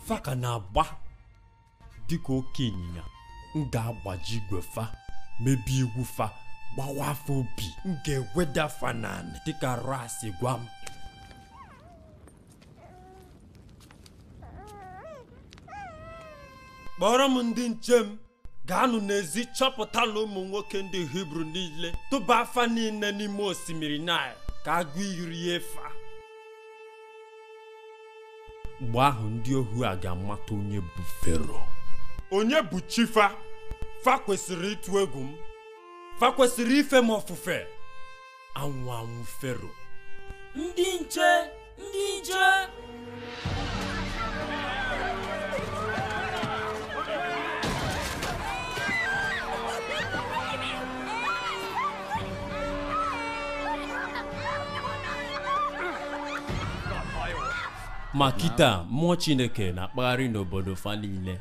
Faka na-agba dịka oke ịnyịnya. M ga-agbaji igwe fa, mebie iwu fa, gbawa afọ obi. M ga-eweda fa naanị dịka ras gwa m. Kpọrọ m ndị nche m ga-anụ n'ezi chọpụtala ụmụ nwoke ndị Hibru niile tụba afa niile n'ime osimiri Naịl ka agụ iri efa. Mgbe ahụ ndị ohu a ga-amata onye bụ Fero. Onye bụ chi fa? Fa kwesịrị ịtụ egwu m. Fa kwesịrị ife m ofufe. Anwụ Fero. Ndị nche! Ma kịta mmụọ Chineke na-akpagharị n'obodo fa niile.